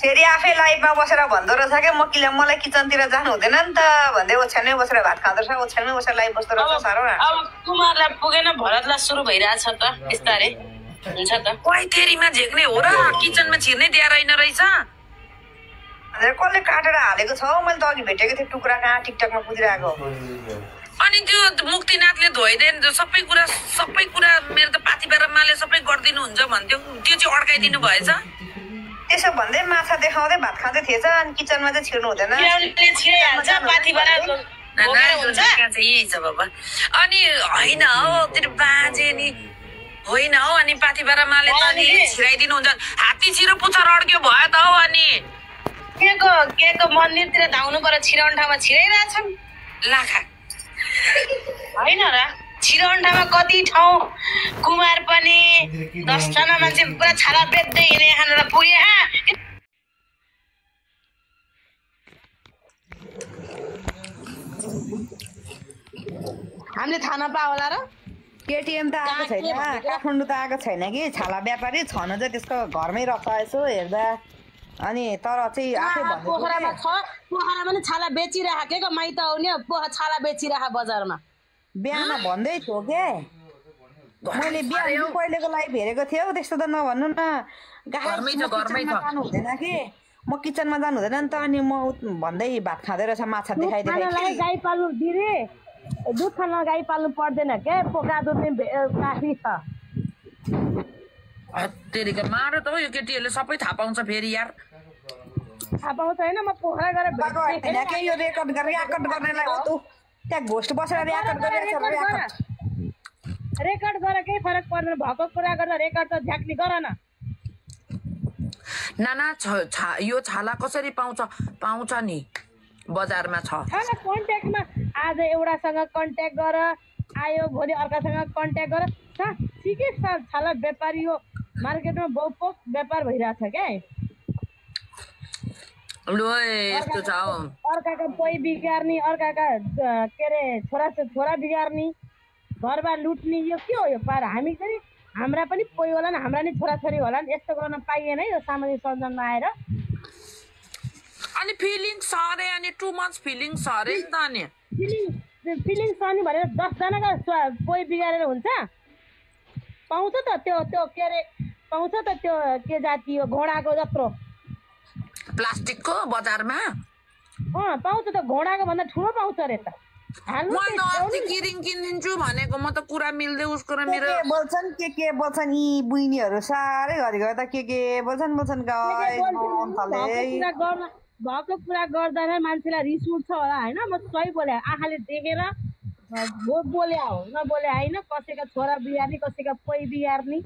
फेरि आफै लाइभमा बसेर भन्दो रहेछ क्या मलाई किचनतिर जानु हुँदैन नि त भन्दै ओछ्यानमै बसेर भात खाँदो रहेछ ओछ्यानमै बसेर लाइभ बस्दो रहेछ साह्रो अब कुमारलाई पुगेन भरतलाई सुरु भइरहेछ त बिस्तारै हुन्छ त कोही तेरीमा झेक्ने हो र किचनमा छिर्नै दिएर रहेन रहेछ कसले काटेर हालेको छ मैले त अघि भेटेको थिएँ टुक्रा कहाँ टिकटकमा कुदिरहेको अनि त्यो मुक्तिनाथले धोइदिएन सबै कुरा मेरो त पाथिबारामाले सबै गरिदिनुहुन्छ भन्थ्यो त्यो चाहिँ अड्काइदिनु भएछ त्यसो भन्दै माछा देखाउँदै भात खाँदै थिएछ अनि किचनमा चाहिँ छिर्नु हुँदैन यही छ बाबा अनि होइन हौ तेरो बाजे नि होइन हौ अनि पाथिबारामाले त नि छिराइदिनुहुन्छ हात्ती छिरो पुच्छर अड्क्यो भयो त हौ अनि के को मन्दिरतिर धाउनु पर्यो छिराउने ठाउँमा छिराइरहेछन् लाखा होइन र छिराउने ठाउँमा कति ठाउँ कुमार पनि 10 जना मान्छे पुरा छाला बेच्दै हिँडे खानेर पुगे हामीले थाहा नपायो होला र केटीएम त आएको छैन काठमाडौँ त आएको छैन कि छाला व्यापारी छन चाहिँ त्यसको घरमै रक्छ यसो हेर्दा अनि तर चाहिँ आफै भन्नु पोखरामा छ पोखरामा पनि छाला बेचिराखेको माइत आउने छाला बेचिराख बजारमा बिहामा भन्दै थियो के मैले बिहान पहिलेको लाइभ हेरेको थिएँ त्यस्तो त नभन्नु न जानु हुँदैन कि म किचनमा जानु हुँदैन नि त अनि म भन्दै भात खाँदै रहेछ माछा देखाइदिएँ गाई पाल्नु दिदी दुध खान गाई पाल्नु पर्दैन के पोका दुध काफी छ तेरिका मार त हो यो केटीहरूले सबै थाहा पाउँछ फेरि यार थाहा पाउँछ होइन म पोखरा गएर यो रेकर्ड गर्नेलाई हो तँ त्यहाँ घोस्ट बसेर रेकर्ड गरिरहेको रेकर्ड गरेर केही फरक पर्दैन भएको कुरा गर्दा रेकर्ड त झ्याक्ने गर न नाना यो छाला कसरी पाउँछ नि बजारमा छ कन्ट्याक्टमा आज एउटासँग कन्ट्याक्ट गर आयो भोलि अर्कासँग कन्ट्याक्ट गर ठिकै छ छाला व्यापारी हो मार्केटमा बहुपोक व्यापार भइरहेछ क्या अर्काका पोइ बिगार्ने अर्काका के अरे छोरा बिगार्ने घरबार लुट्ने यो के हो यो पार हामी चाहिँ हाम्रा पनि पोइ होला नि हाम्रा नि छोराछोरी होला नि यस्तो गर्न पाइएन है यो सामाजिक सञ्जालमा आएर अनि फिलिङ सरे अनि टु मच फिलिङ सरे नि त अनि फिलिङ सर्ने भनेर 10 जनाका पोइ बिगारेर हुन्छ पाउँछ त त्यो के अरे पाउँछ त त्यो के जाति हो घोडाको जत्रो प्लास्टिकको बजारमा पाउँछ त घोडाको भन्दा ठुलो पाउँछ अरे त किरिङ किनिदिन्छु भनेको म त कुरा मिल्दै उसको र मेरो बोल्छन् के बोल्छन् यी बुइनीहरू साह्रै घरिघरि त के बोल्छन् भएको कुरा गर्दा मान्छेलाई रिस उठ्छ होला होइन म सही बोले आँखाले देखेर बोल्या हो नबोले होइन कसैका छोरा बिगार्ने कसैका पोइ बिगार्ने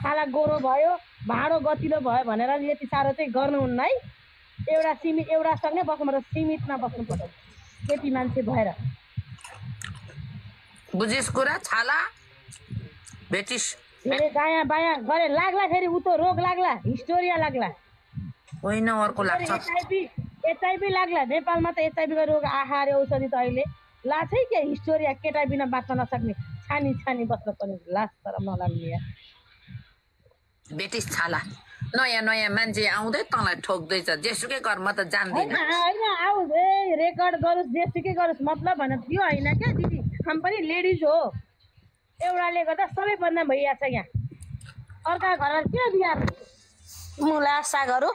छाला गोरो भयो भाँडो गतिलो भयो भनेर यति साह्रो चाहिँ गर्नुहुन्न है एउटासँगै बस्नु सीमितमा बस्नु पर्छ केटी मान्छे भएर बुझिस कुरा छाला बेचिस फेरि दायाँ बायाँ गरे लाग्ला फेरि उतो रोग लाग्ला हिस्टोरिया लाग्ला होइन अर्को लाग्छ एचआइभी लाग्ला नेपालमा त एचआइभीको रोग आहार औषधि त अहिले लाछै के हिस्टोरिया केटा बिना बाँच्न नसक्ने छानी बस्न पर्ने लास तर नलाग्ने बेटिस छाला नयाँ मान्छे आउँदै तँलाई ठोक्दैछ जेसुकै घर म त जान्दिनँ होइन आउँ रेकर्ड गरोस् जेसुकै गरोस् मतलब भने त्यो होइन क्या दिदी हम पनि लेडिज हो एउटाले गर्दा सबैभन्दा भइरहेछ यहाँ अर्का घरमा के बिहार मुला सागहरू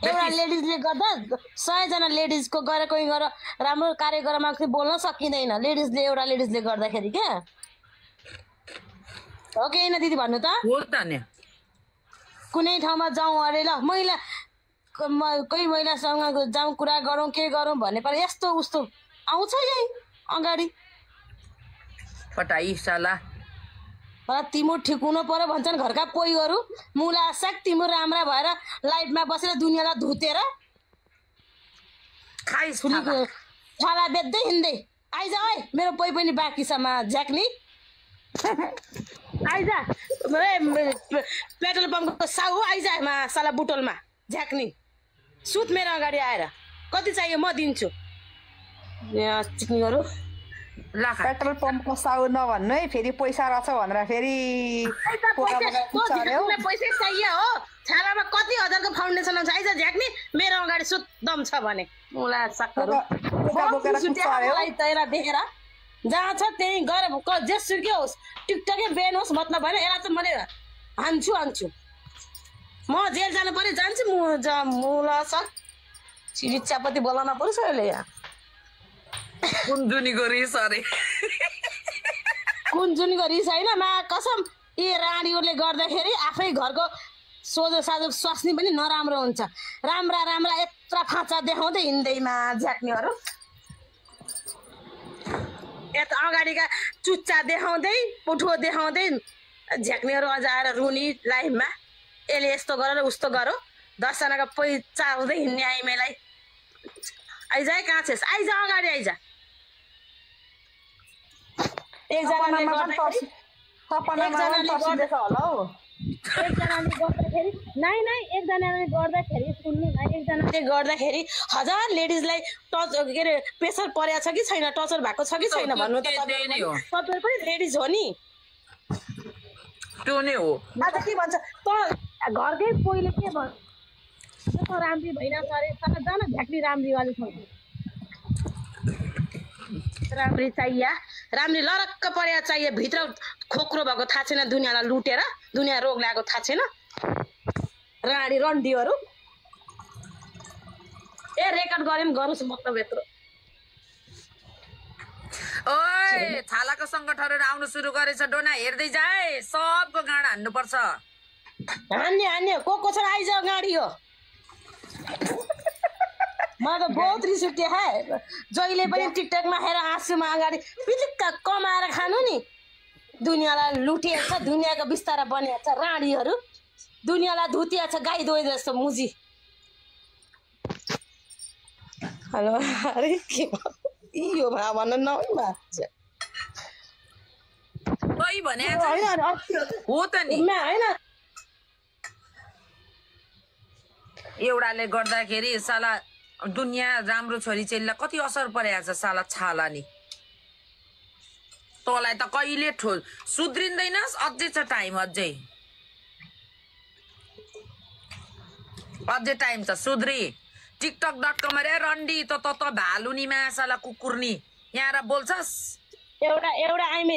एउटा लेडिजले गर्दा 100 जना लेडिजको गएर कोही गएर राम्रो कार्यक्रममा बोल्न सकिँदैन लेडिजले एउटा लेडिजले गर्दाखेरि क्या हो कि होइन दिदी भन्नु त हो त नि कुनै ठाउँमा जाउँ अरे ल महिला कोही महिलासँग जाउँ कुरा गरौँ के गरौँ भने पर यस्तो उस्तो आउँछ यही अगाडि फटाई साला तिम्रो ठिक हुनु पर्यो भन्छन् घरका पोइहरू मुला साग तिम्रो राम्रा भएर लाइफमा बसेर दुनियाँलाई धुतेर छाला बेच्दै हिँड्दै आइज है मेरो पोइ पनि बाँकी छ मा झ्याक्नी आइज पेट्रोल पम्पको साउ आइज मा साला बुटोलमा झ्याक्नी सुत मेरो अगाडि आएर कति चाहियो म दिन्छु चिक्नीहरू पेट्रोल पम्पको साउ नभन्नु है फेरि पैसा रहेछ भनेर फेरि पैसा चाहियो हो दम छ भने मुला सक्करु बोकेर कुद्छ अरे हो। तैरा देखेर जहाँ छ त्यही गएर जेसुकै होस् टिकटकै ब्यान होस् मतलब होइन। यसलाई त मैले हान्छु म जेल जानु पर्यो जान्छु मुला सक चिनी चियापत्ती बोलाउन पर्छ अहिले यहाँ कुञ्जुनीको रिस अरे कुञ्जुनीको रिस होइन मा कसम यी रानीहरूले गर्दाखेरि आफै घरको सोझो साझो स्वास्नी पनि नराम्रो हुन्छ। राम्रा यत्रा फाँचा देखाउँदै हिँड्दैमा झ्याक्नेहरू यता अगाडिका चुच्चा देखाउँदै पुठो देखाउँदै झ्याक्नेहरू अझ आएर रुनी लाइफमा यसले यस्तो गर र उस्तो गरो 10 जनाको पैसा हुँदै हिँड्ने आइमेलाई आइज है कहाँ छेस् आइज अगाडि आइज एकजनाले गर्दाखेरि एकजनाले गर्दाखेरि सुन्नु न एकजनाले गर्दाखेरि 1000 लेडिजलाई टच के अरे प्रेसर परेको छ कि छैन टचर भएको छ कि छैन भन्नु त तपाईहरु पनि लेडिज हो नि त्यो नै हो। आज के भन्छ त घरकै पहिले के भन्छ त राम्री भइन सरे तर जान झ्याक्ली राम्रीवाली छ राम्री चाहिए राम्री लरक्क परेको चाहिए भित्र खोक्रो भएको थाहा छैन दुनियाँलाई लुटेर दुनियाँ रोग ल्याएको थाहा छैन राडी रन्डीहरू ए रेकर्ड गरे पनि गरोस् मतलब यत्रो ओए छालाको सङ्गठनहरु आउन सुरु गरेछ डोना हेर्दै जाए सबको गाड हान्नु पर्छ हान्ने को छ आइज गाडी हो म त बहुत रिस उठ्यो है जहिले पनि टिकटकमा हेर आँसुमा अगाडि पिलिक्क कमाएर खानु नि दुनियाँलाई लुटिएको छ दुनियाँको बिस्तारा बनिएको छ राडीहरू दुनियाँलाई धुतिया छ गाई दोइ जस्तो मुजी हेलो अरे के यो भा भन्न नहुने कोही भने हो त नि हैन एउटाले गर्दाखेरि साला दुनियाँ राम्रो छोरी चेलीलाई कति असर परेको छ साला छाला नि तँलाई त कहिले सुध्रिँदैनस् अझै छ टाइम अझै टाइम छ सुध्री टिकटक.com रे रन्डी त भालुनीमा साला कुकुर्नी यहाँ र बोल्छस् एउटा आइमे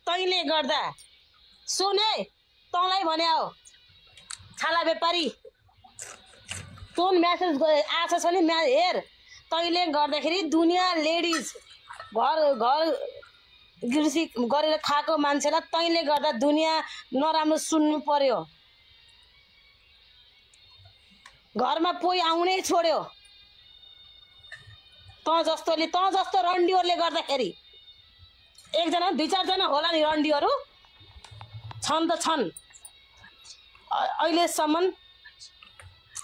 तैले गर्दा सुने तँलाई भने हो छाला व्यापारी तोन मेसेज आछ छ नि हेर तैले गर्दाखेरि दुनियाँ लेडिज घर गृहस्थी गरेर खाएको मान्छेलाई तैले गर्दा दुनियाँ नराम्रो सुन्नु पर्यो घरमा पोइ आउनै छोड्यो त जस्तो रन्डीहरूले गर्दाखेरि एकजना 2-4 जना होला नि रन्डीहरू छन् त छन्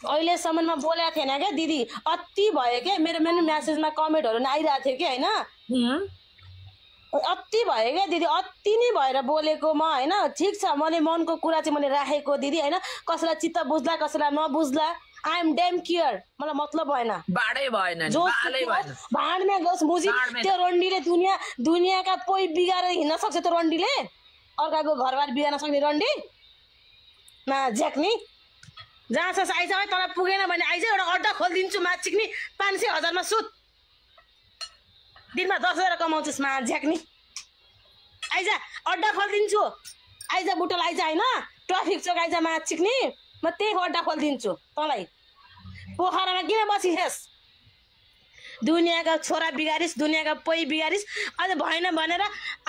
अहिलेसम्ममा बोलेको थिएन क्या दिदी अति भयो क्या मेरो म्यासेजमा कमेन्टहरू आइरहेको थियो कि होइन अति भयो क्या दिदी अति नै भएर बोलेको म होइन ठिक छ मैले मनको कुरा चाहिँ मैले राखेको दिदी होइन कसैलाई चित्त बुझ्ला कसैलाई नबुझ्ला आई एम डेम केयर मलाई मतलब भएन भाँडमा गयोस् मुजी त्यो रन्डीले दुनियाँका पोइ बिगारेर हिँड्न सक्छ त्यो रन्डीले अर्काको घरबार बिगार्न सक्ने रन्डी न झ्याक्नी जहाँ छ आइज है तँलाई पुगेन भने आइज एउटा अड्डा खोलिदिन्छु माछिक नि 500,000 मा सुत दिनमा 10,000 कमाउँछस् मा झ्याक्नी आइज अड्डा खोलिदिन्छु आइज बुटल आइज होइन ट्राफिक चौक आइज माछिक नि म त्यही अड्डा खोलिदिन्छु तँलाई पोखरामा किन बसिसेस् दुनियाँका छोरा बिगारिस् दुनियाँका पोइ बिगारिस् अझ भएन भनेर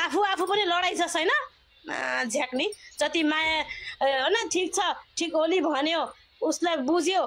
आफू पनि लडाइछस् होइन झ्याक्नी जति माया होइन ठिक छ ठिक होली भन्यो उसलाई बुझ्यो